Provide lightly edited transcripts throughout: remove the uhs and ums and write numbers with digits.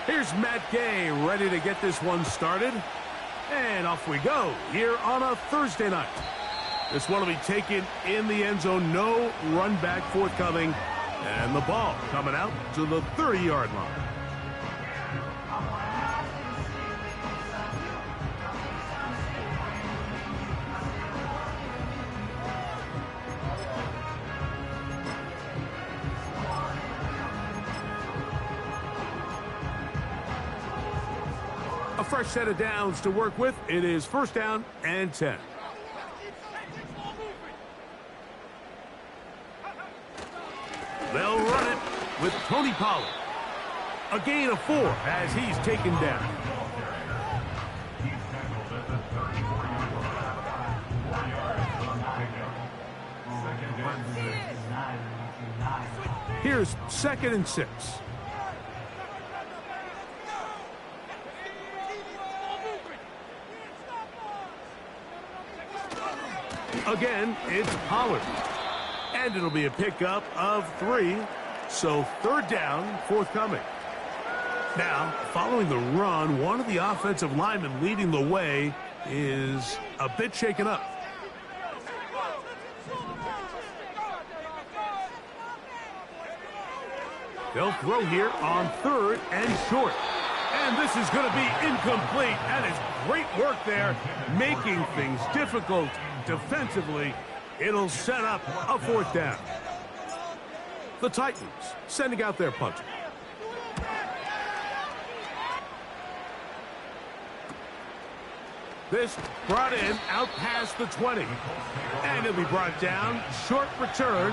Here's Matt Gay ready to get this one started. And off we go here on a Thursday night. This one will be taken in the end zone. No run back forthcoming. And the ball coming out to the 30-yard line. A fresh set of downs to work with. It is first down and 10. They'll run it with Tony Pollard. A gain of 4 as he's taken down. Here's 2nd and 6. Again, it's Pollard. And it'll be a pickup of 3. So 3rd down, forthcoming. Now, following the run, one of the offensive linemen leading the way is a bit shaken up. They'll throw here on 3rd and short. And this is going to be incomplete. That is great work there, making things difficult defensively. It'll set up a 4th down. The Titans sending out their punter. This brought in out past the 20. And it'll be brought down, short return,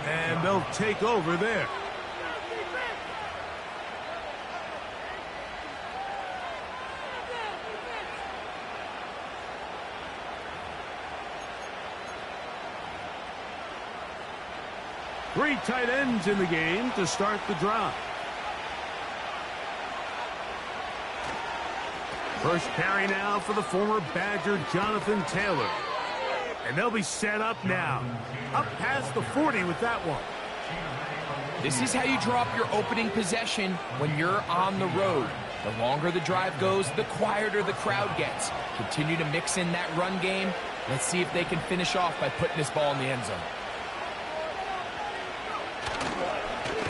and they'll take over there. Three tight ends in the game to start the drive. First carry now for the former Badger, Jonathan Taylor. And they'll be set up now. Up past the 40 with that one. This is how you draw up your opening possession when you're on the road. The longer the drive goes, the quieter the crowd gets. Continue to mix in that run game. Let's see if they can finish off by putting this ball in the end zone.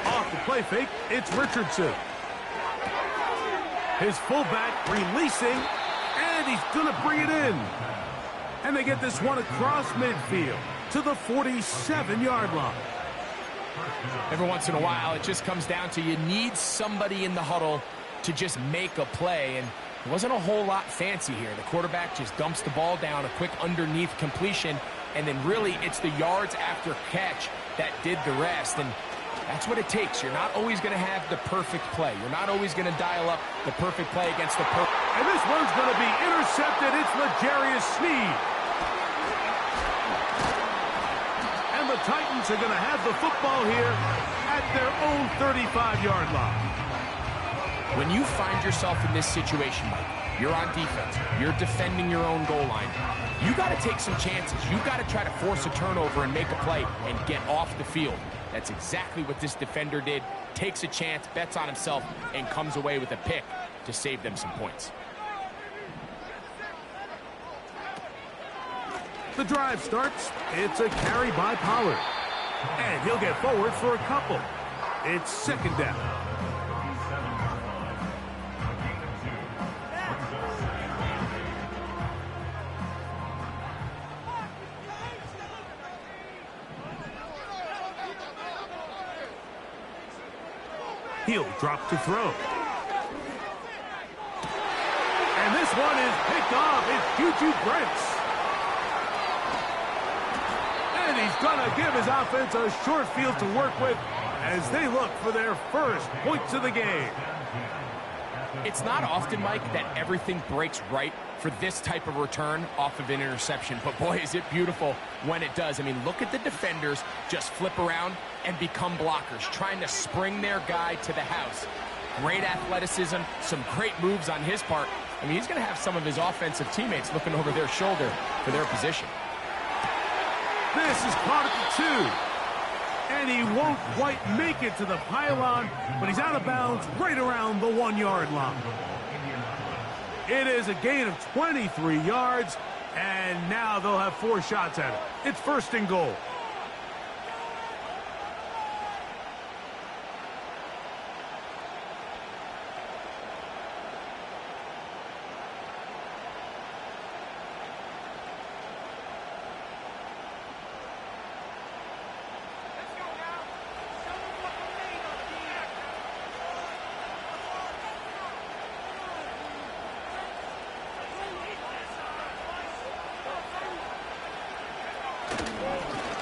Off the play fake, it's Richardson. His fullback releasing, and he's going to bring it in. And they get this one across midfield to the 47-yard line. Every once in a while, it just comes down to you need somebody in the huddle to just make a play. And it wasn't a whole lot fancy here. The quarterback just dumps the ball down, a quick underneath completion, and then really it's the yards after catch that did the rest. And that's what it takes. You're not always going to have the perfect play. You're not always going to dial up the perfect play against the perfect. And this one's going to be intercepted. It's L'Jarius Sneed. And the Titans are going to have the football here at their own 35-yard line. When you find yourself in this situation, Mike, you're on defense, you're defending your own goal line, you got to take some chances. You've got to try to force a turnover and make a play and get off the field. That's exactly what this defender did. Takes a chance, bets on himself, and comes away with a pick to save them some points. The drive starts. It's a carry by Pollard. And he'll get forward for a couple. It's second down. He'll drop to throw. And this one is picked off. It's Juju Brents. And he's going to give his offense a short field to work with as they look for their first points of the game. It's not often, Mike, that everything breaks right for this type of return off of an interception. But boy, is it beautiful when it does. I mean, look at the defenders just flip around and become blockers, trying to spring their guy to the house. Great athleticism, some great moves on his part. I mean, he's going to have some of his offensive teammates looking over their shoulder for their position. This is caught at the 2. And he won't quite make it to the pylon, but he's out of bounds right around the 1-yard line. It is a gain of 23 yards, and now they'll have 4 shots at it. It's 1st and goal.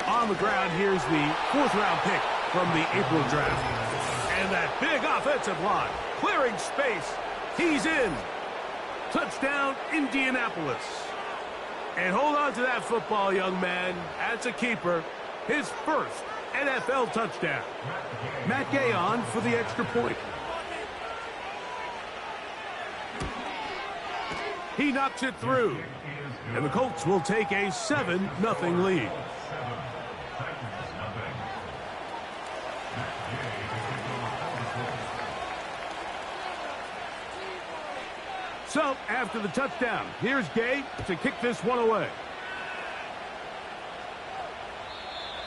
On the ground, here's the 4th-round pick from the April draft. And that big offensive line, clearing space. He's in. Touchdown, Indianapolis. And hold on to that football, young man. That's a keeper. His first NFL touchdown. Matt Gay on for the extra point. He knocks it through. And the Colts will take a 7-0 lead. So, after the touchdown, here's Gay to kick this one away.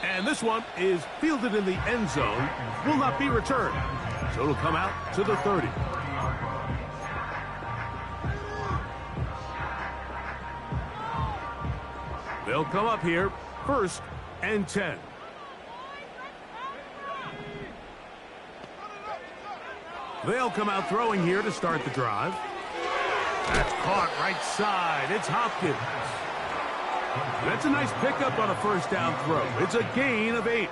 And this one is fielded in the end zone, will not be returned. So it'll come out to the 30. They'll come up here, 1st and 10. They'll come out throwing here to start the drive. That's caught right side. It's Hopkins. That's a nice pickup on a 1st down throw. It's a gain of 8.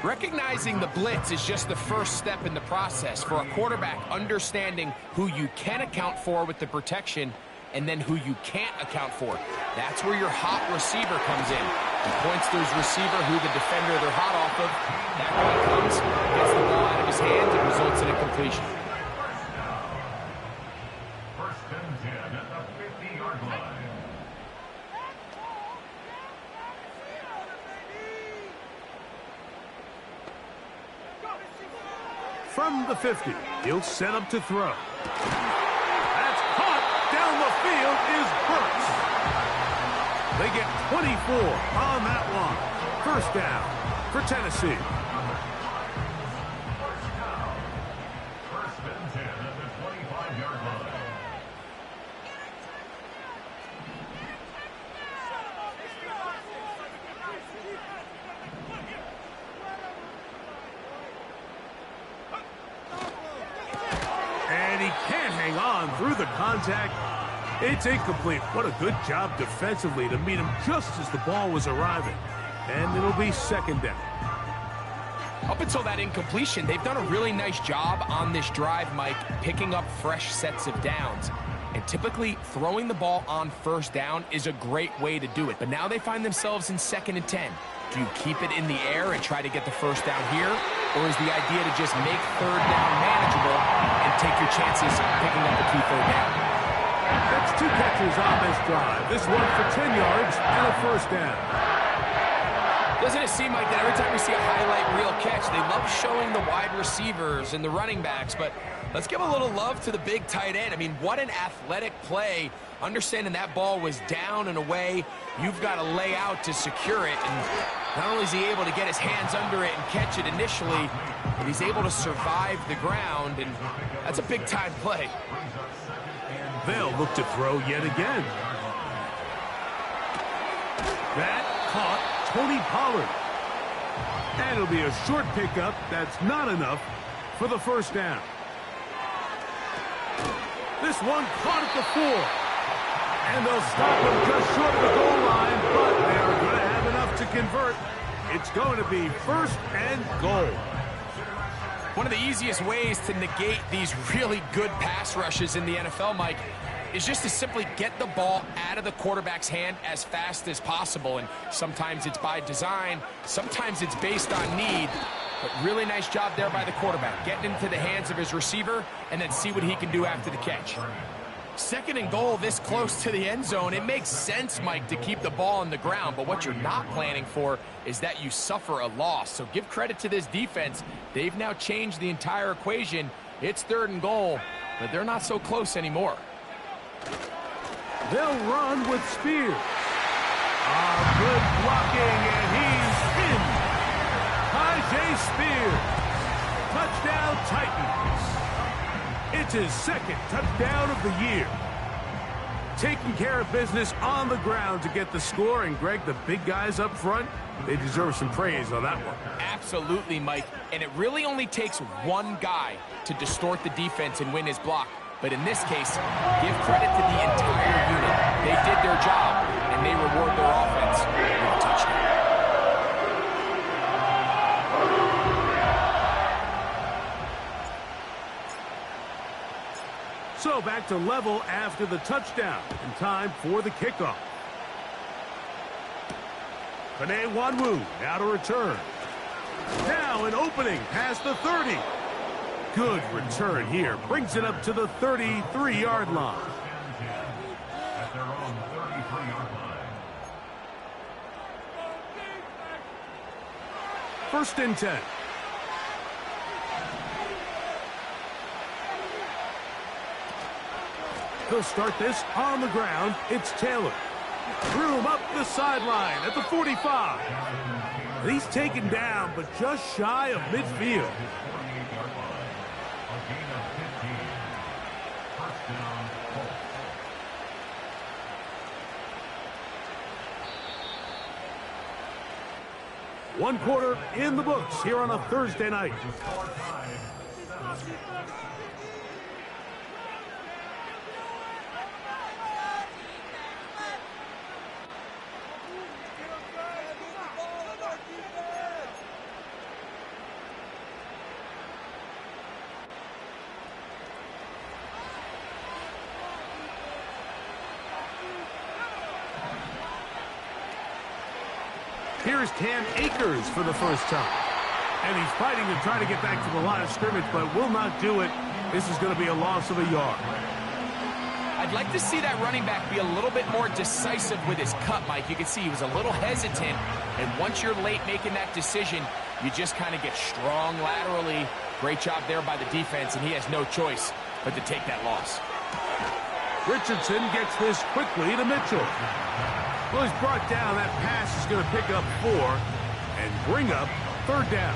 Recognizing the blitz is just the first step in the process for a quarterback, understanding who you can account for with the protection and then who you can't account for. That's where your hot receiver comes in. He points to his receiver who the defender they're hot off of. That guy comes, gets the ball out of his hands, and results in a completion. From the 50, he'll set up to throw. That's caught down the field is Burks. They get 24 on that one. 1st down for Tennessee. Through the contact, it's incomplete. What a good job defensively to meet him just as the ball was arriving. And it'll be 2nd down. Up until that incompletion, they've done a really nice job on this drive, Mike, picking up fresh sets of downs. And typically, throwing the ball on 1st down is a great way to do it. But now they find themselves in 2nd and 10. Do you keep it in the air and try to get the 1st down here? Or is the idea to just make 3rd down manageable and take your chances picking up the key 3rd down? That's 2 catches on this drive. This one for 10 yards and a 1st down. Doesn't it seem like that every time we see a highlight reel catch, they love showing the wide receivers and the running backs, but let's give a little love to the big tight end. I mean, what an athletic play. Understanding that ball was down and away, you've got to lay out to secure it. And not only is he able to get his hands under it and catch it initially, but he's able to survive the ground, and that's a big-time play. They'll look to throw yet again. That caught Tony Pollard. And it'll be a short pickup. That's not enough for the 1st down. This one caught at the 4. And they'll stop him just short of the goal line, but they're going to have enough to convert. It's going to be 1st and goal. One of the easiest ways to negate these really good pass rushes in the NFL, Mike, is just to simply get the ball out of the quarterback's hand as fast as possible. And sometimes it's by design, sometimes it's based on need. But really nice job there by the quarterback, getting into the hands of his receiver and then see what he can do after the catch. Second and goal this close to the end zone. It makes sense, Mike, to keep the ball on the ground, but what you're not planning for is that you suffer a loss. So give credit to this defense. They've now changed the entire equation. It's third and goal, but they're not so close anymore. They'll run with Spears. Good blocking, and he's in. Tyjae Spears. Touchdown, Titans. It's his second touchdown of the year. Taking care of business on the ground to get the score. And, Greg, the big guys up front, they deserve some praise on that one. Absolutely, Mike. And it really only takes one guy to distort the defense and win his block. But in this case, give credit to the entire unit. They did their job, and they reward their offense with a touchdown. So back to level after the touchdown, and time for the kickoff. Penei Nwanwu now to return. Now an opening past the 30. Good return here. Brings it up to the 33-yard line. At their own 33-yard line. First and 10. He'll start this on the ground. It's Taylor. Threw him up the sideline at the 45. He's taken down, but just shy of midfield. One quarter in the books here on a Thursday night. Here's Cam Akers for the first time. And he's fighting to try to get back to the line of scrimmage, but will not do it. This is going to be a loss of a yard. I'd like to see that running back be a little bit more decisive with his cut, Mike. You can see he was a little hesitant, and once you're late making that decision, you just kind of get strong laterally. Great job there by the defense, and he has no choice but to take that loss. Richardson gets this quickly to Mitchell. Well, he's brought down. That pass is going to pick up 4 and bring up third down.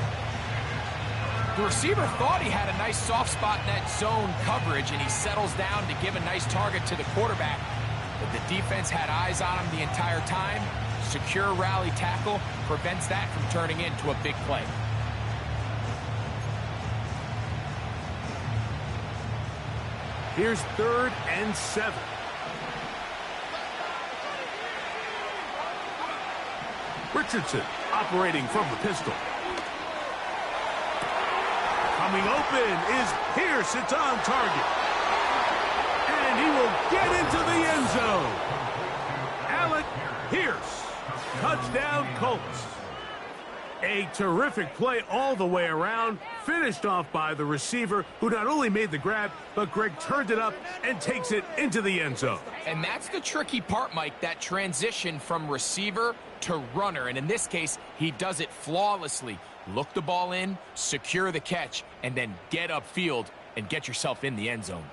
The receiver thought he had a nice soft spot in that zone coverage, and he settles down to give a nice target to the quarterback. But the defense had eyes on him the entire time. Secure rally tackle prevents that from turning into a big play. Here's 3rd and 7. Richardson operating from the pistol. Coming open is Pierce. It's on target. And he will get into the end zone. Alec Pierce. Touchdown Colts. A terrific play all the way around. Finished off by the receiver, who not only made the grab, but Greg turned it up and takes it into the end zone. And that's the tricky part, Mike, that transition from receiver to runner. And in this case, he does it flawlessly. Look the ball in, secure the catch, and then get upfield and get yourself in the end zone.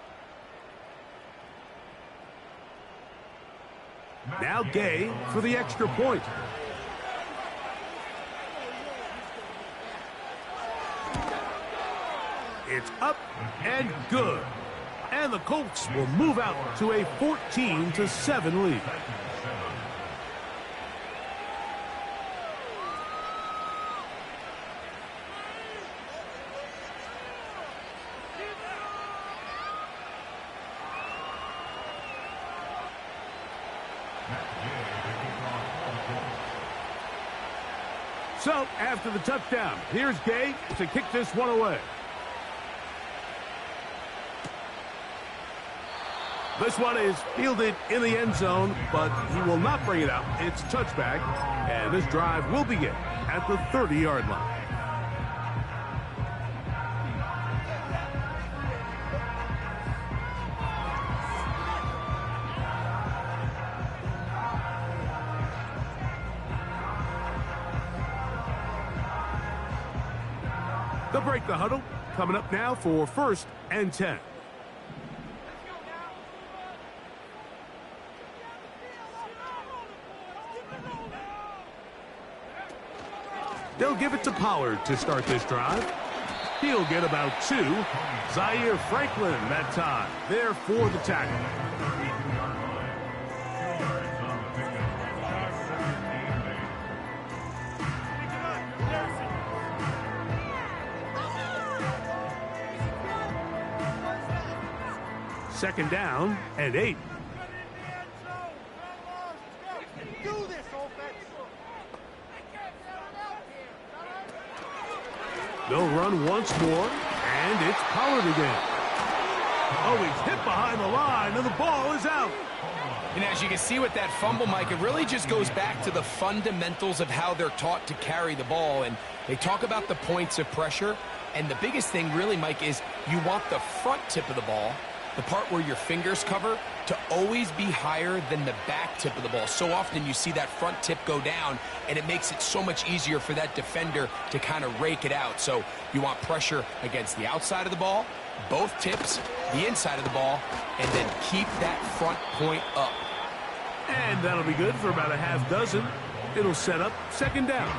Now Gay for the extra point. It's up and good. And the Colts will move out to a 14-7 lead. So, after the touchdown, here's Gay to kick this one away. This one is fielded in the end zone, but he will not bring it out. It's a touchback, and this drive will begin at the 30-yard line. They'll break the huddle. Coming up now for 1st and 10. They'll give it to Pollard to start this drive. He'll get about 2. Zaire Franklin that time. There for the tackle. Second down and 8. They'll run once more, and it's Pollard again. Oh, he's hit behind the line, and the ball is out. And as you can see with that fumble, Mike, it really just goes back to the fundamentals of how they're taught to carry the ball. And they talk about the points of pressure. And the biggest thing really, Mike, is you want the front tip of the ball, the part where your fingers cover, to always be higher than the back tip of the ball. So often you see that front tip go down, and it makes it so much easier for that defender to kind of rake it out. So you want pressure against the outside of the ball, both tips, the inside of the ball, and then keep that front point up. And that'll be good for about a half dozen. It'll set up second down.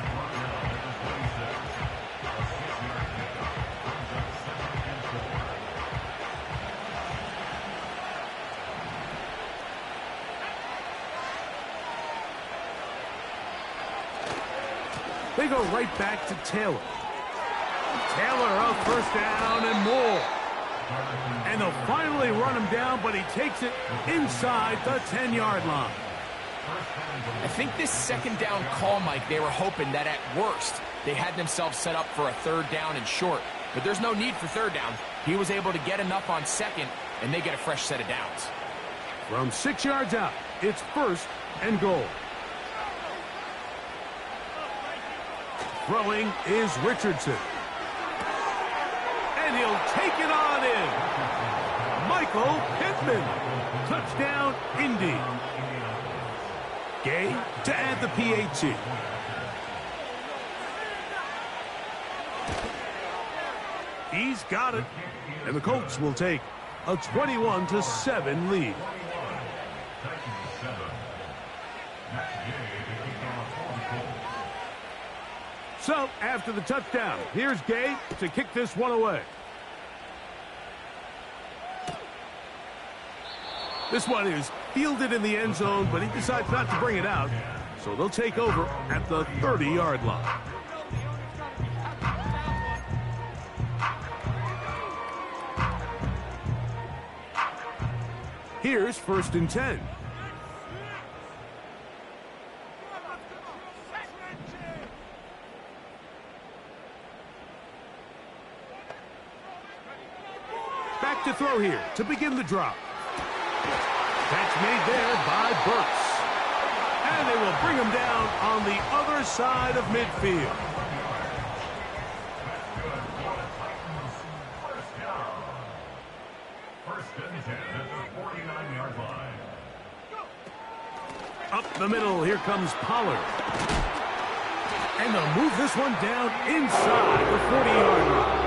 They go right back to Taylor. Taylor up first down and more. And they'll finally run him down, but he takes it inside the 10-yard line. I think this second down call, Mike, they were hoping that at worst they had themselves set up for a third down and short. But there's no need for third down. He was able to get enough on second, and they get a fresh set of downs. From 6 yards out, it's 1st and goal. Throwing is Richardson. And he'll take it on in. Michael Pittman. Touchdown, Indy. Gay to add the PAT. He's got it. And the Colts will take a 21-7 lead. So, after the touchdown, here's Gay to kick this one away. This one is fielded in the end zone, but he decides not to bring it out. So they'll take over at the 30-yard line. Here's 1st and 10. Back to throw here to begin the drop. Catch made there by Burks. And they will bring him down on the other side of midfield. Up the middle, here comes Pollard. And they'll move this one down inside the 40-yard line.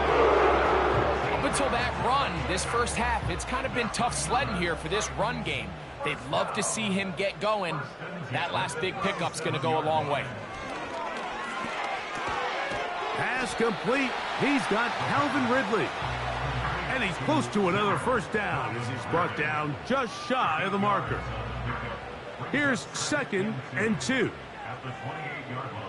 Up until that run, this first half, it's kind of been tough sledding here for this run game. They'd love to see him get going. That last big pickup's going to go a long way. Pass complete. He's got Calvin Ridley. And he's close to another first down as he's brought down just shy of the marker. Here's 2nd and 2. At the 28-yard line.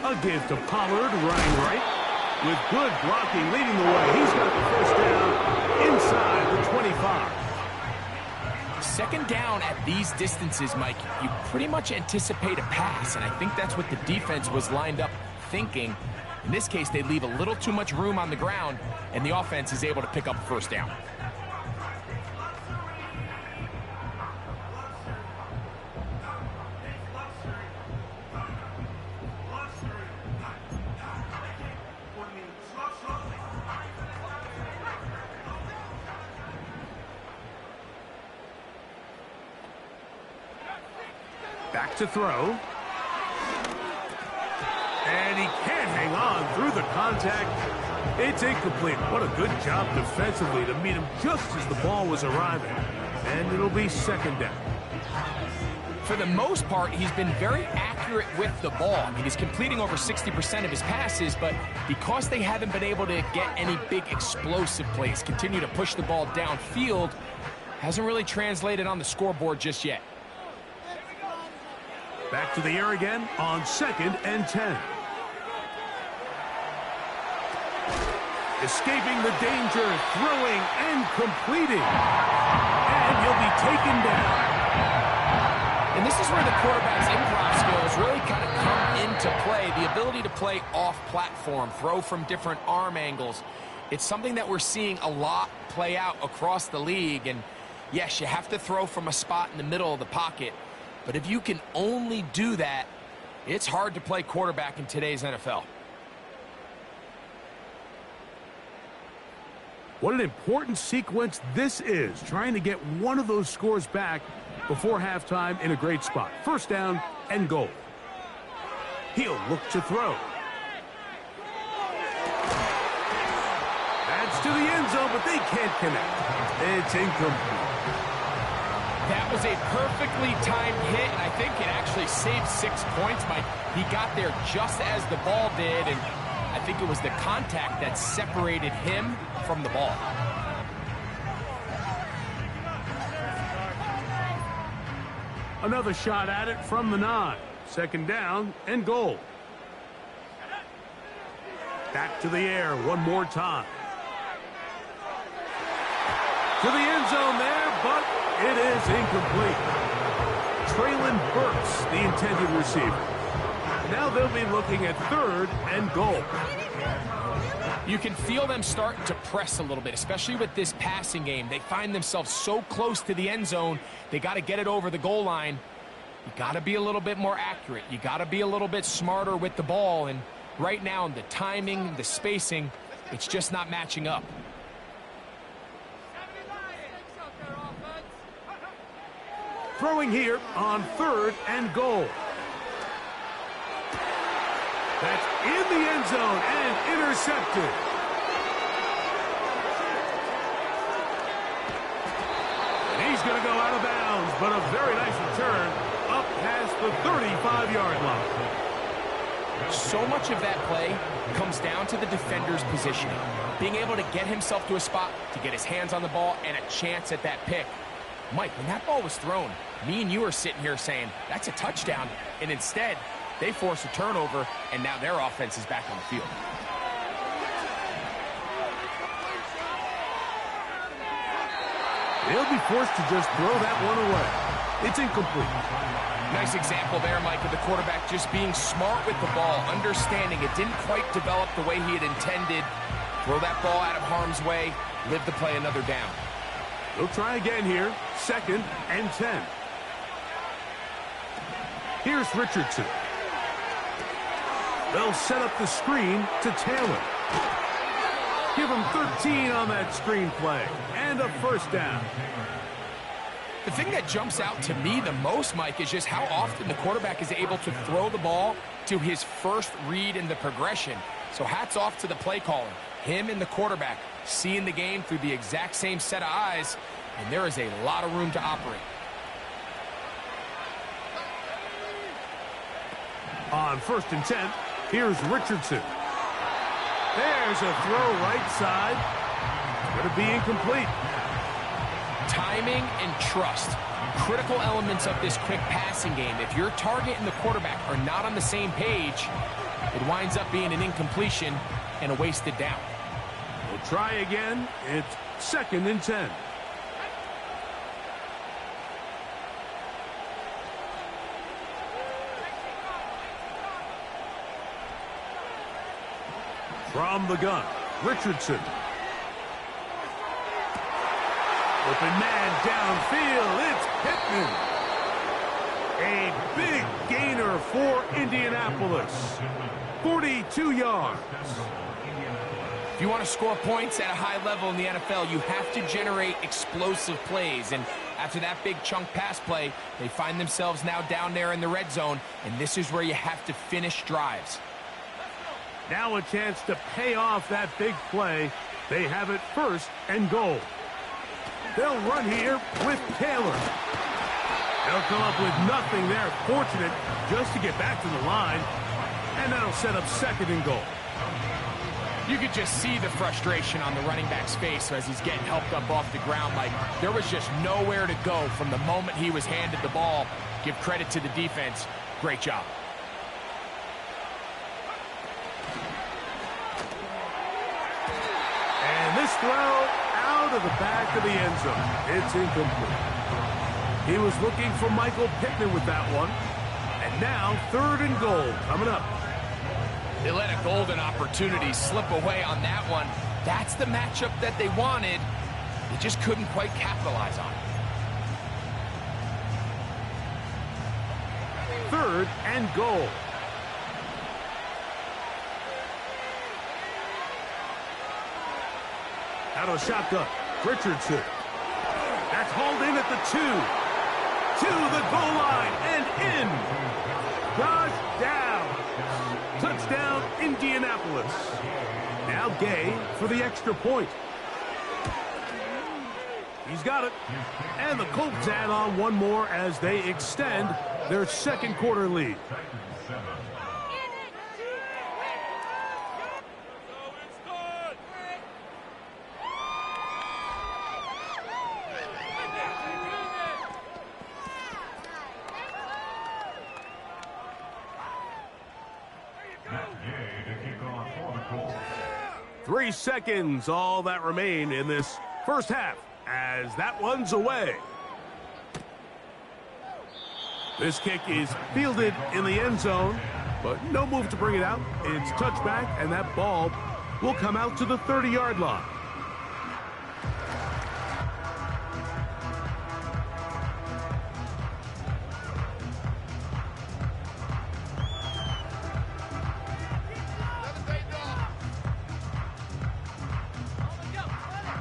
A give to Pollard, running right. With good blocking leading the way. He's got the first down inside the 25. Second down at these distances, Mike, you pretty much anticipate a pass, and I think that's what the defense was lined up thinking. In this case, they leave a little too much room on the ground, and the offense is able to pick up first down. Back to throw. And he can't hang on through the contact. It's incomplete. What a good job defensively to meet him just as the ball was arriving. And it'll be second down. For the most part, he's been very accurate with the ball. I mean, he's completing over 60% of his passes, but because they haven't been able to get any big explosive plays, continue to push the ball downfield, hasn't really translated on the scoreboard just yet. Back to the air again on second and 10. Escaping the danger, throwing and completing. And he'll be taken down. And this is where the quarterback's improv skills really kind of come into play. The ability to play off-platform, throw from different arm angles. It's something that we're seeing a lot play out across the league. And yes, you have to throw from a spot in the middle of the pocket. But if you can only do that, it's hard to play quarterback in today's NFL. What an important sequence this is, trying to get one of those scores back before halftime in a great spot. First down and goal. He'll look to throw. That's to the end zone, but they can't connect. It's incomplete. That was a perfectly timed hit, and I think it actually saved 6 points, Mike. He got there just as the ball did, and I think it was the contact that separated him from the ball. Another shot at it from the 9. Second down and goal. Back to the air one more time. To the end zone there, but it is incomplete. Traylon Burks, the intended receiver. Now they'll be looking at third and goal. You can feel them starting to press a little bit, especially with this passing game. They find themselves so close to the end zone, they got to get it over the goal line. You got to be a little bit more accurate. You got to be a little bit smarter with the ball. And right now, the timing, the spacing, it's just not matching up. Throwing here on third and goal. That's in the end zone and intercepted. And he's going to go out of bounds, but a very nice return up past the 35-yard line. So much of that play comes down to the defender's positioning. Being able to get himself to a spot, to get his hands on the ball, and a chance at that pick. Mike, when that ball was thrown, me and you are sitting here saying, that's a touchdown. And instead, they force a turnover, and now their offense is back on the field. They'll be forced to just throw that one away. It's incomplete. Nice example there, Mike, of the quarterback just being smart with the ball, understanding it didn't quite develop the way he had intended. Throw that ball out of harm's way, live to play another down. They'll try again here, second and 10. Here's Richardson. They'll set up the screen to Taylor. Give him 13 on that screen play, and a first down. The thing that jumps out to me the most, Mike, is just how often the quarterback is able to throw the ball to his first read in the progression. So hats off to the play caller. Him and the quarterback seeing the game through the exact same set of eyes, and there is a lot of room to operate. On first and 10, here's Richardson. There's a throw right side. Going to be incomplete. Timing and trust, critical elements of this quick passing game. If your target and the quarterback are not on the same page, it winds up being an incompletion and a wasted down. We'll try again. It's second and 10. From the gun, Richardson. Open man downfield, it's Pittman. A big gainer for Indianapolis. 42 yards. If you want to score points at a high level in the NFL, you have to generate explosive plays. And After that big chunk pass play, they find themselves now down there in the red zone, and this is where you have to finish drives. Now a chance to pay off that big play. They have it 1st and goal. They'll run here with Taylor. They'll come up with nothing there. Fortunate just to get back to the line. And that'll set up 2nd and goal. You could just see the frustration on the running back's face as he's getting helped up off the ground. Like, there was just nowhere to go from the moment he was handed the ball. Give credit to the defense. Great job. And this throw out of the back of the end zone. It's incomplete. He was looking for Michael Pittman with that one. And now 3rd and goal coming up. They let a golden opportunity slip away on that one. That's the matchup that they wanted. They just couldn't quite capitalize on it. 3rd and goal. Out of the shotgun, Richardson. That's hauled in at the 2. To the goal line and in. Josh down. Touchdown, Indianapolis. Now Gay for the extra point. He's got it. And the Colts add on one more as they extend their 2nd quarter lead. Gay to kick off for the Colts. 3 seconds, all that remain in this first half as that one's away. This kick is fielded in the end zone, but no move to bring it out. It's touchback, and that ball will come out to the 30-yard line.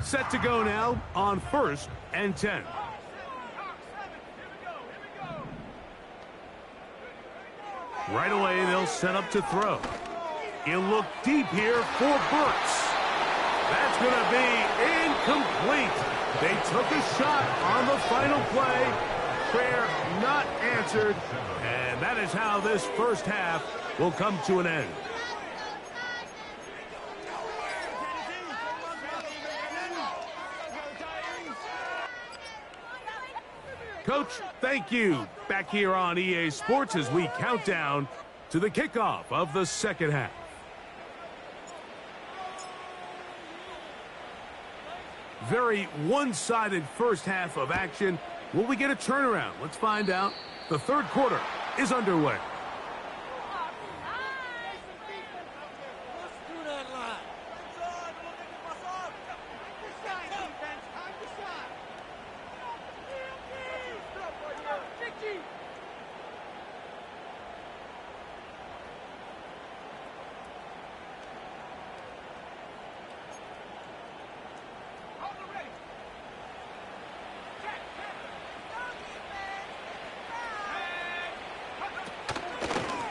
Set to go now on 1st and 10. Right away, they'll set up to throw. He'll look deep here for Burks. That's going to be incomplete. They took a shot on the final play. Prayer not answered. And that is how this first half will come to an end. Coach, thank you. Back here on EA Sports as we count down to the kickoff of the second half. Very one-sided first half of action. Will we get a turnaround? Let's find out. The 3rd quarter is underway.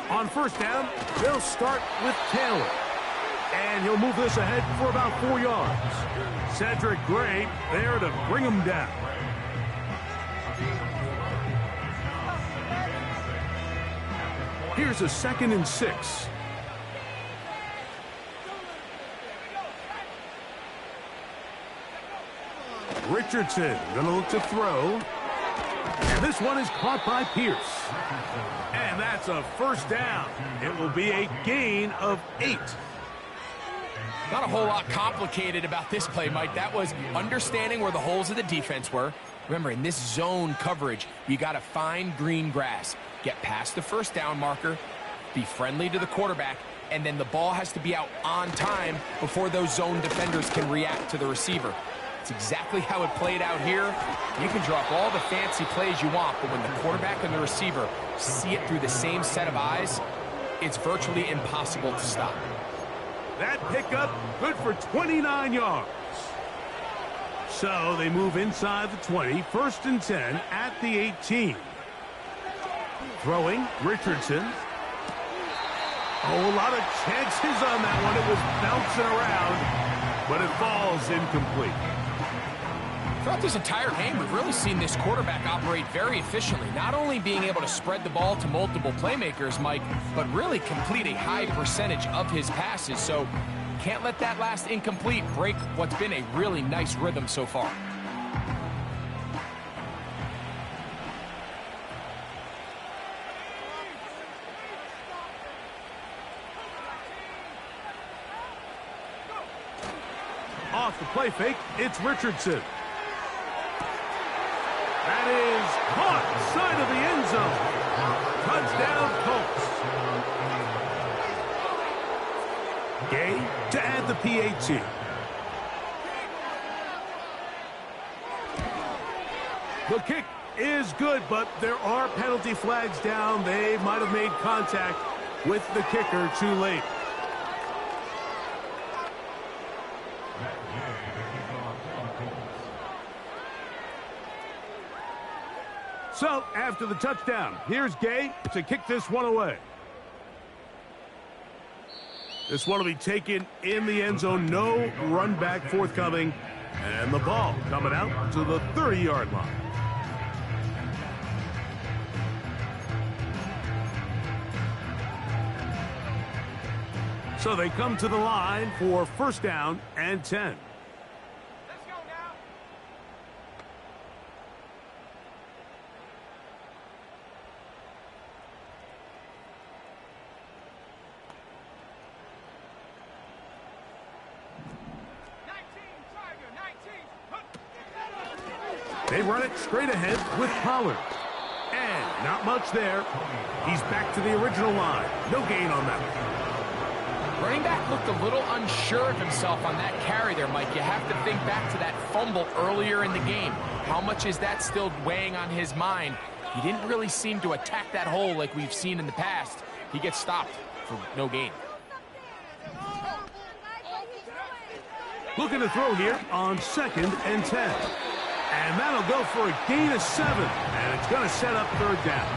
On first down, they'll start with Taylor. And he'll move this ahead for about 4 yards. Cedric Gray there to bring him down. Here's a 2nd and 6. Richardson going to look to throw. And this one is caught by Pierce. And that's a first down. It will be a gain of 8. Not a whole lot complicated about this play, Mike. That was understanding where the holes of the defense were. Remember, in this zone coverage, you got to find green grass. Get past the first down marker, be friendly to the quarterback, and then the ball has to be out on time before those zone defenders can react to the receiver. It's exactly how it played out here. You can drop all the fancy plays you want, but when the quarterback and the receiver see it through the same set of eyes, it's virtually impossible to stop. That pickup, good for 29 yards. So they move inside the 20, 1st and 10 at the 18. Throwing, Richardson. Oh, a lot of chances on that one. It was bouncing around, but it falls incomplete. Throughout this entire game, we've really seen this quarterback operate very efficiently, not only being able to spread the ball to multiple playmakers, Mike, but really complete a high percentage of his passes. So can't let that last incomplete break what's been a really nice rhythm so far. Off the play fake, it's Richardson. That is caught side of the end zone. Touchdown, Colts. Gay to add the PAT. The kick is good, but there are penalty flags down. They might have made contact with the kicker too late. So, after the touchdown, here's Gay to kick this one away. This one will be taken in the end zone. No run back forthcoming. And the ball coming out to the 30-yard line. So they come to the line for 1st down and 10. They run it straight ahead with Pollard. And not much there. He's back to the original line. No gain on that. Running back looked a little unsure of himself on that carry there, Mike. You have to think back to that fumble earlier in the game. How much is that still weighing on his mind? He didn't really seem to attack that hole like we've seen in the past. He gets stopped for no gain. Looking to throw here on 2nd and 10. And that'll go for a gain of 7. And it's going to set up 3rd down.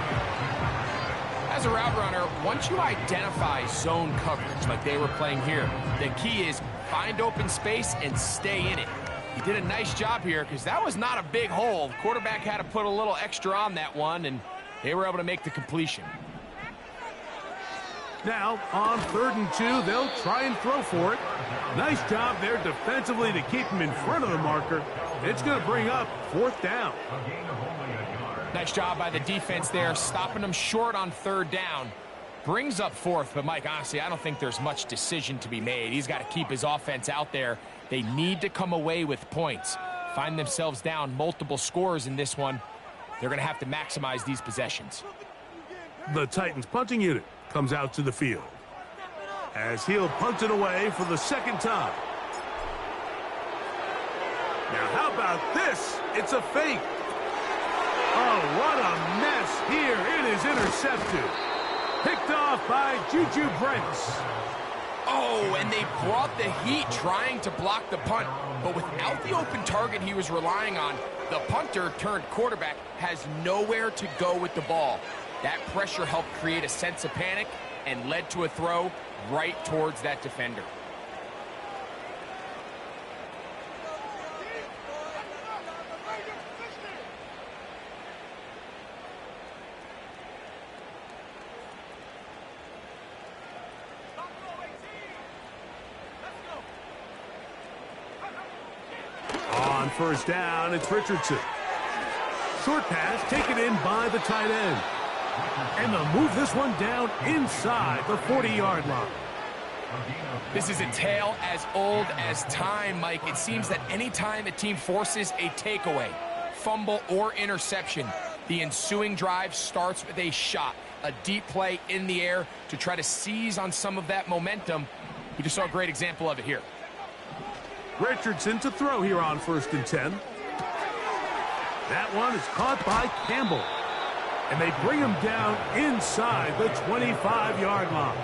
As a route runner, once you identify zone coverage like they were playing here, the key is find open space and stay in it. He did a nice job here because that was not a big hole. The quarterback had to put a little extra on that one, and they were able to make the completion. Now, on 3rd and 2, they'll try and throw for it. Nice job there defensively to keep him in front of the marker. It's going to bring up 4th down. Nice job by the defense there, stopping them short on 3rd down. Brings up 4th, but Mike, honestly, I don't think there's much decision to be made. He's got to keep his offense out there. They need to come away with points. Find themselves down multiple scores in this one. They're going to have to maximize these possessions. The Titans punting unit comes out to the field as he'll punt it away for the 2nd time. Now, how about this? It's a fake. Oh, what a mess here. It is intercepted. Picked off by Juju Brents. Oh, and they brought the heat trying to block the punt. But without the open target he was relying on, the punter turned quarterback has nowhere to go with the ball. That pressure helped create a sense of panic and led to a throw right towards that defender. On 1st down, it's Richardson. Short pass taken in by the tight end. And they'll move this one down inside the 40-yard line. This is a tale as old as time, Mike. It seems that anytime a team forces a takeaway, fumble, or interception, the ensuing drive starts with a shot, a deep play in the air to try to seize on some of that momentum. We just saw a great example of it here. Richardson to throw here on 1st and 10. That one is caught by Campbell. And they bring him down inside the 25-yard line.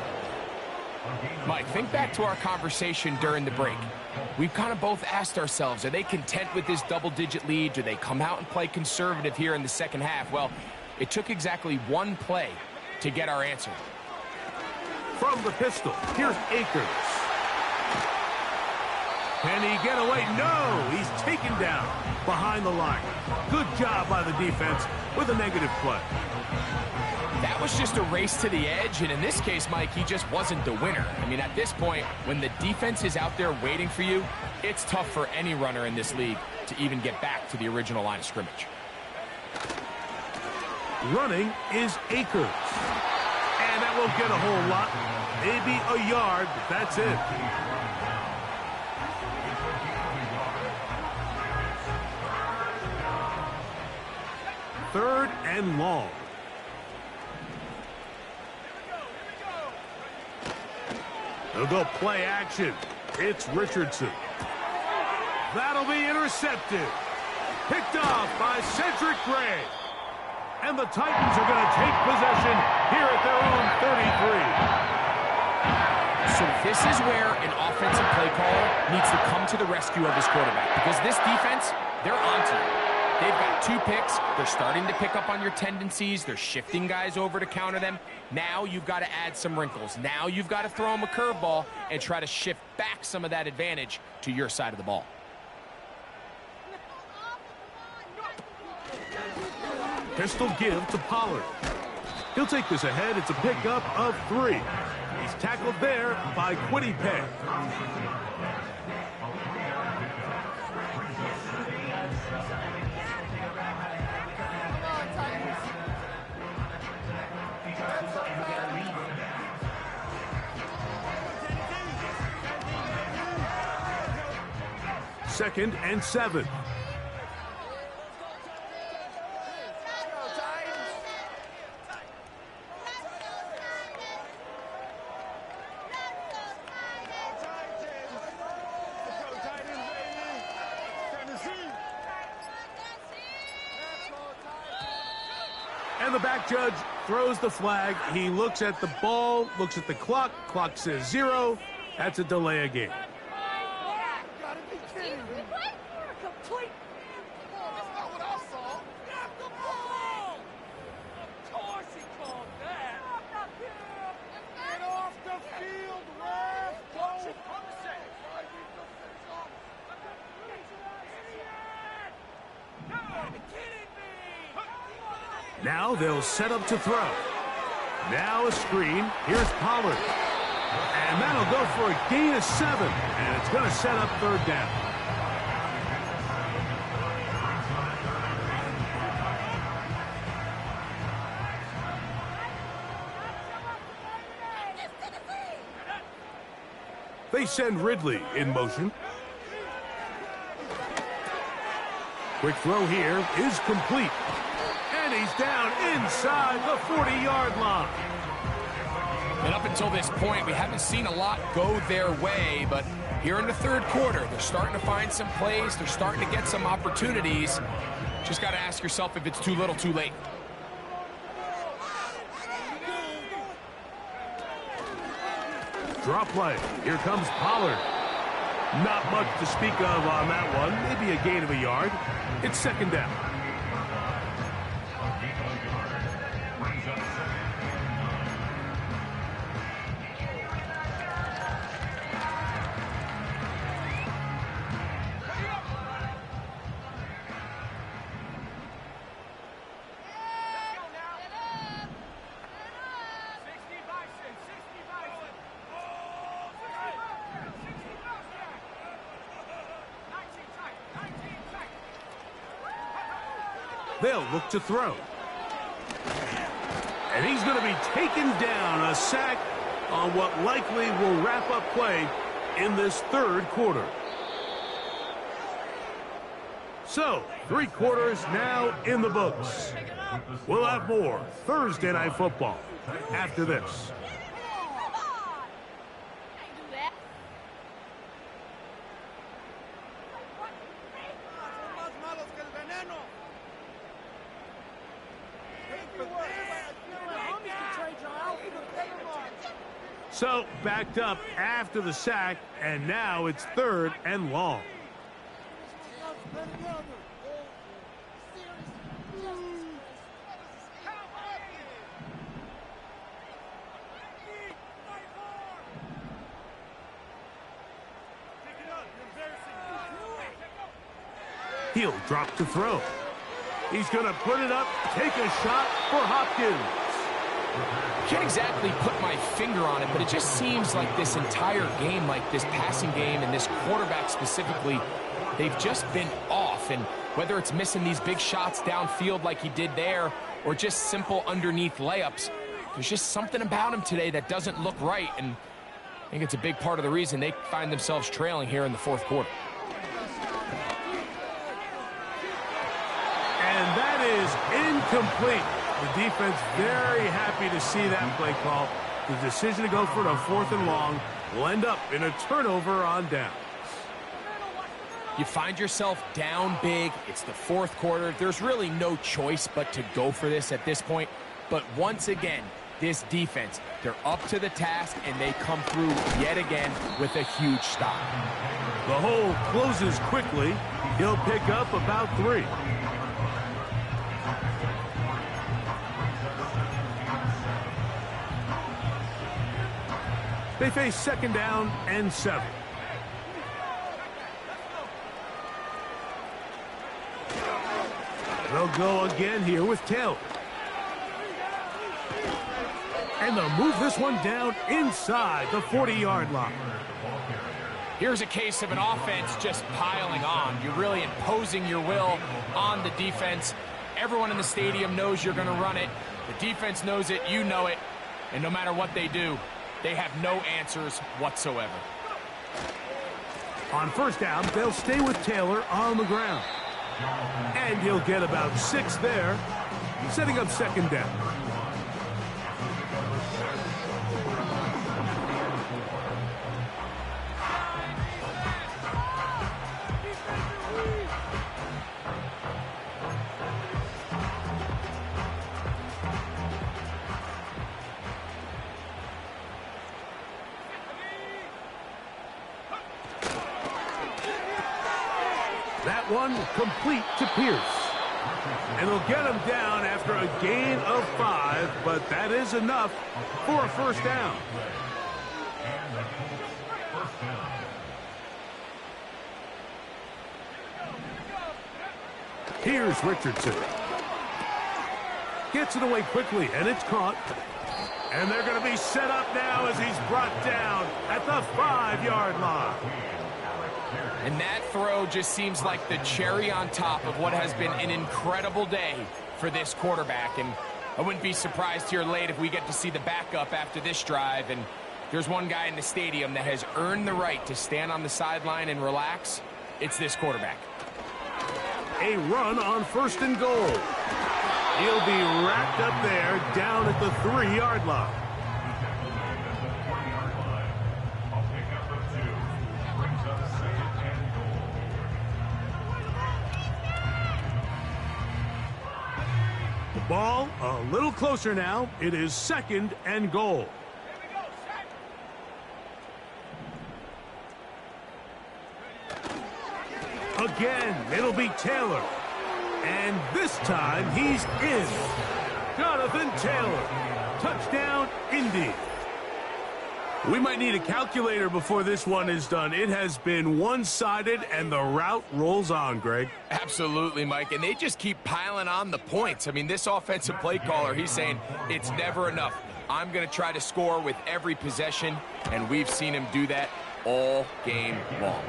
Mike, think back to our conversation during the break. We've kind of both asked ourselves, are they content with this double-digit lead? Do they come out and play conservative here in the second half? Well, it took exactly one play to get our answer. From the pistol, here's Akers. Can he get away? No! He's taken down behind the line. Good job by the defense with a negative play. That was just a race to the edge, and in this case, Mike, he just wasn't the winner. I mean, at this point, when the defense is out there waiting for you, it's tough for any runner in this league to even get back to the original line of scrimmage. Running is Akers. And that won't get a whole lot. Maybe a yard, but that's it. Third and long. They'll go play action. It's Richardson. That'll be intercepted. Picked off by Cedric Gray. And the Titans are going to take possession here at their own 33. So this is where an offensive play caller needs to come to the rescue of his quarterback, because this defense, they're onto you. They've got 2 picks. They're starting to pick up on your tendencies. They're shifting guys over to counter them. Now you've got to add some wrinkles. Now you've got to throw them a curveball and try to shift back some of that advantage to your side of the ball. Pistol give to Pollard. He'll take this ahead. It's a pickup of 3. He's tackled there by Kwity Paye. Second and 7. And the back judge throws the flag. He looks at the ball, looks at the clock. Clock says 0. That's a delay of game. Now they'll set up to throw. Now a screen. Here's Pollard. And that'll go for a gain of 7. And it's going to set up 3rd down. They send Ridley in motion. Quick throw here is complete. And he's down inside the 40-yard line. And up until this point, we haven't seen a lot go their way, but here in the 3rd quarter, they're starting to find some plays. They're starting to get some opportunities. Just got to ask yourself if it's too little, too late. Drop play. Here comes Pollard. Not much to speak of on that one. Maybe a gain of a yard. It's 2nd down. They'll look to throw. And he's going to be taken down. A sack on what likely will wrap up play in this 3rd quarter. So, 3 quarters now in the books. We'll have more Thursday Night Football after this. So, backed up after the sack, and now it's 3rd and long. He'll drop to throw. He's going to put it up, take a shot for Hopkins. Can't exactly put my finger on it, but it just seems like this entire game, like this passing game and this quarterback specifically, they've just been off. And whether it's missing these big shots downfield like he did there or just simple underneath layups, there's just something about him today that doesn't look right. And I think it's a big part of the reason they find themselves trailing here in the 4th quarter. And that is incomplete. The defense very happy to see that play call. The decision to go for the 4th and long will end up in a turnover on downs. You find yourself down big. It's the 4th quarter. There's really no choice but to go for this at this point. But once again, this defense, they're up to the task, and they come through yet again with a huge stop. The hole closes quickly. He'll pick up about 3. They face 2nd down and 7. They'll go again here with Taylor. And they'll move this one down inside the 40-yard line. Here's a case of an offense just piling on. You're really imposing your will on the defense. Everyone in the stadium knows you're going to run it. The defense knows it, you know it. And no matter what they do, they have no answers whatsoever. On 1st down, they'll stay with Taylor on the ground. And he'll get about 6 there, setting up 2nd down. That one complete to Pierce. And they'll get him down after a gain of 5, but that is enough for a 1st down. Here's Richardson. Gets it away quickly, and it's caught. And they're going to be set up now as he's brought down at the 5-yard line. And that throw just seems like the cherry on top of what has been an incredible day for this quarterback. And I wouldn't be surprised here late if we get to see the backup after this drive. And there's one guy in the stadium that has earned the right to stand on the sideline and relax. It's this quarterback. A run on 1st and goal. He'll be wrapped up there down at the 3-yard line. Ball a little closer now. It is 2nd and goal. Again, it'll be Taylor. And this time, he's in. Jonathan Taylor. Touchdown, Indy. We might need a calculator before this one is done. It has been one-sided, and the route rolls on, Greg. Absolutely, Mike, and they just keep piling on the points. I mean, this offensive play caller, he's saying it's never enough. I'm going to try to score with every possession, and we've seen him do that all game long.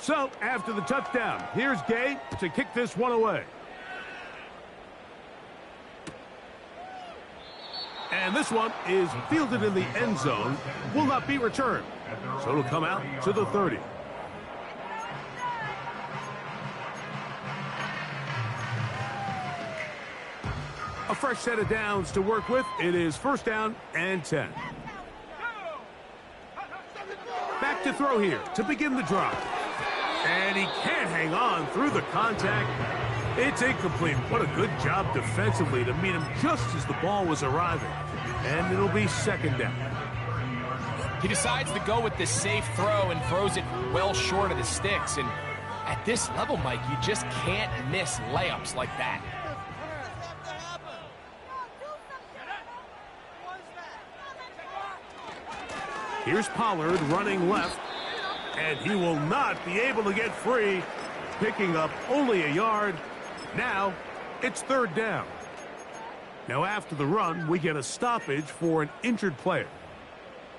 So, after the touchdown, here's Gay to kick this one away. And this one is fielded in the end zone, will not be returned. So it'll come out to the 30. A fresh set of downs to work with. It is 1st down and 10. to throw here to begin the drive. And he can't hang on through the contact. It's incomplete. What a good job defensively to meet him just as the ball was arriving. And it'll be second down. He decides to go with this safe throw and throws it well short of the sticks. And at this level, Mike, you just can't miss layups like that. Here's Pollard running left, and he will not be able to get free, picking up only a yard. Now, it's third down. Now, after the run, we get a stoppage for an injured player.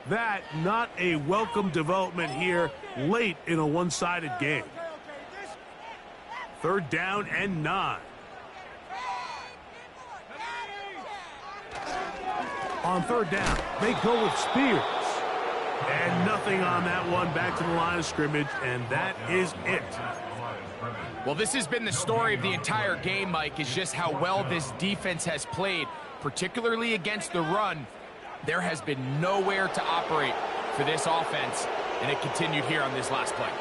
That not a welcome development here late in a one-sided game. Third down and 9. On third down, they go with Spears. And nothing on that one. Back to the line of scrimmage, and that is it. Well, this has been the story of the entire game, Mike, is just how well this defense has played, particularly against the run. There has been nowhere to operate for this offense, and it continued here on this last play.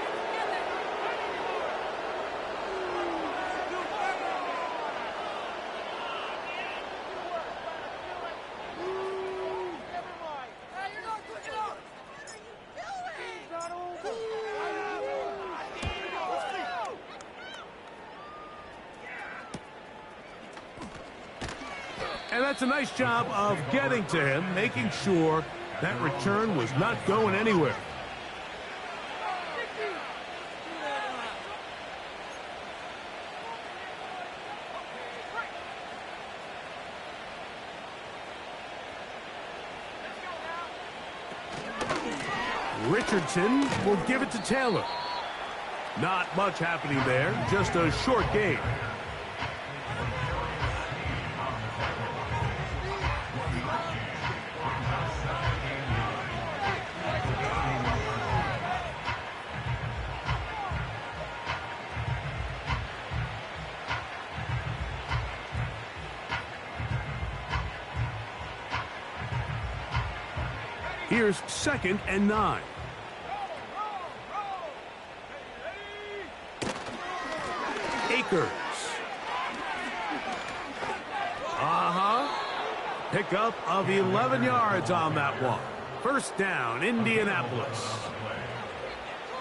And that's a nice job of getting to him, making sure that return was not going anywhere. Richardson will give it to Taylor. Not much happening there, just a short gain. Here's second and 9. Akers. Pickup of 11 yards on that one. First down, Indianapolis.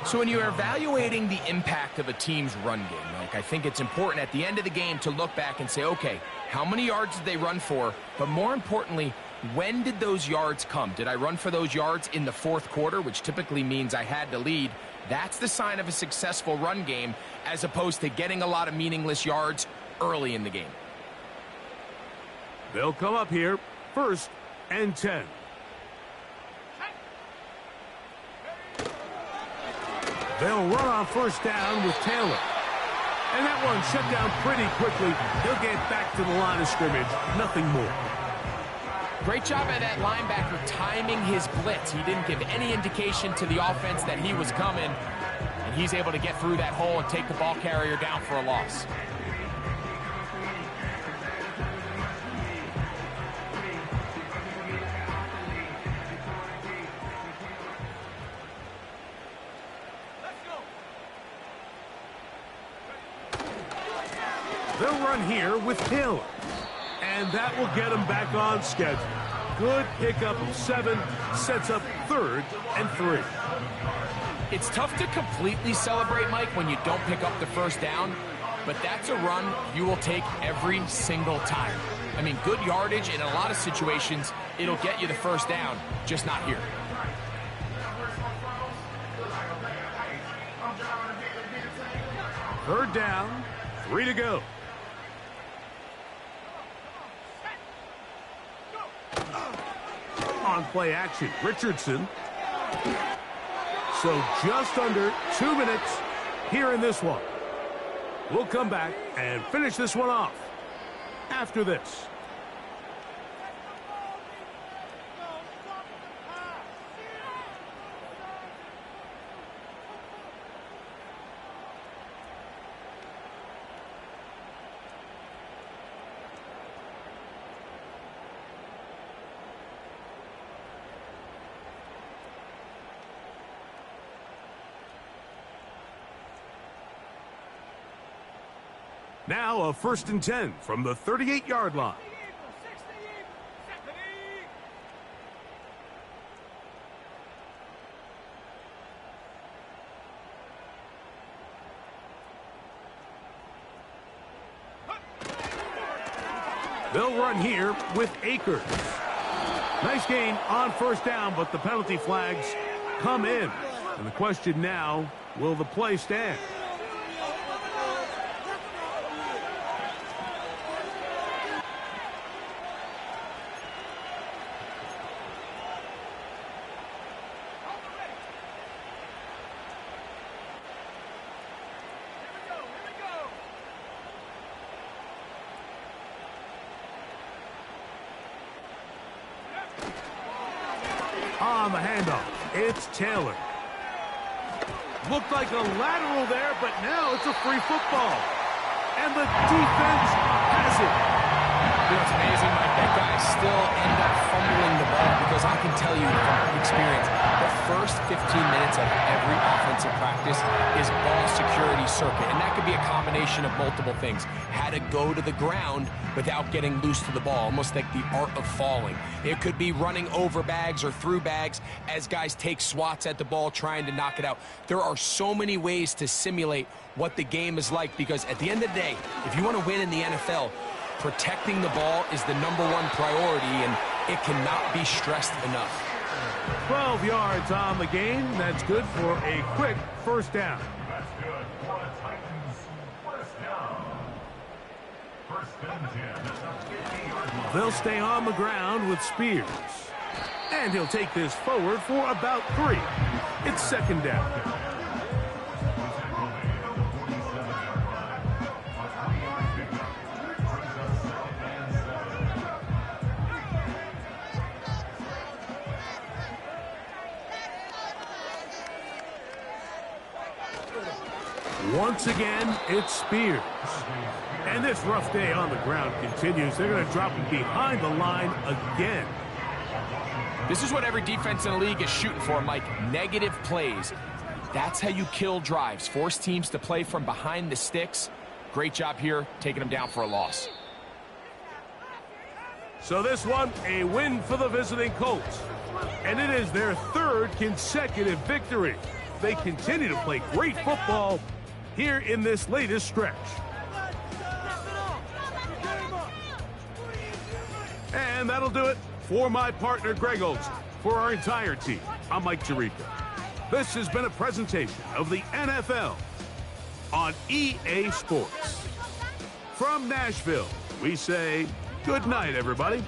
So when you're evaluating the impact of a team's run game, Mike, I think it's important at the end of the game to look back and say, okay, how many yards did they run for? But more importantly, when did those yards come? Did I run for those yards in the fourth quarter, which typically means I had to lead? That's the sign of a successful run game, as opposed to getting a lot of meaningless yards early in the game. They'll come up here, first and 10. They'll run on first down with Taylor. And that one shut down pretty quickly. He'll get back to the line of scrimmage. Nothing more. Great job by that linebacker timing his blitz. He didn't give any indication to the offense that he was coming. And he's able to get through that hole and take the ball carrier down for a loss. They'll run here with Taylor. And that will get him back on schedule. Good pickup of 7, sets up third and 3. It's tough to completely celebrate, Mike, when you don't pick up the first down, but that's a run you will take every single time. I mean, good yardage in a lot of situations, it'll get you the first down, just not here. Third down, 3 to go. On play action, Richardson. So just under 2 minutes here in this one. We'll come back and finish this one off after this. Now a 1st and 10 from the 38-yard line. They'll run here with Akers. Nice gain on 1st down, but the penalty flags come in. And the question now, will the play stand? On the handoff, it's Taylor. Looked like a lateral there, but now it's a free football. And the defense has it. You know, it's amazing. My bet guys still end up fumbling the ball because I can tell you from experience, the first 15 minutes of every offensive practice is ball security circuit. And that could be a combination of multiple things. How to go to the ground without getting loose to the ball, almost like the art of falling. It could be running over bags or through bags as guys take swats at the ball trying to knock it out. There are so many ways to simulate what the game is like because at the end of the day, if you want to win in the NFL, protecting the ball is the #1 priority, and it cannot be stressed enough. 12 yards on the game. That's good for a quick 1st down. That's good for the Titans. 1st down. 1st and 10 at the 50-yard line. They'll stay on the ground with Spears. And he'll take this forward for about 3. It's 2nd down. Once again, it's Spears. And this rough day on the ground continues. They're going to drop him behind the line again. This is what every defense in the league is shooting for, Mike. Negative plays. That's how you kill drives. Force teams to play from behind the sticks. Great job here, taking them down for a loss. So this one, a win for the visiting Colts. And it is their 3rd consecutive victory. They continue to play great football here in this latest stretch. And that'll do it for my partner, Greg Olsen. For our entire team, I'm Mike Tirico. This has been a presentation of the NFL on EA Sports. From Nashville, we say good night, everybody.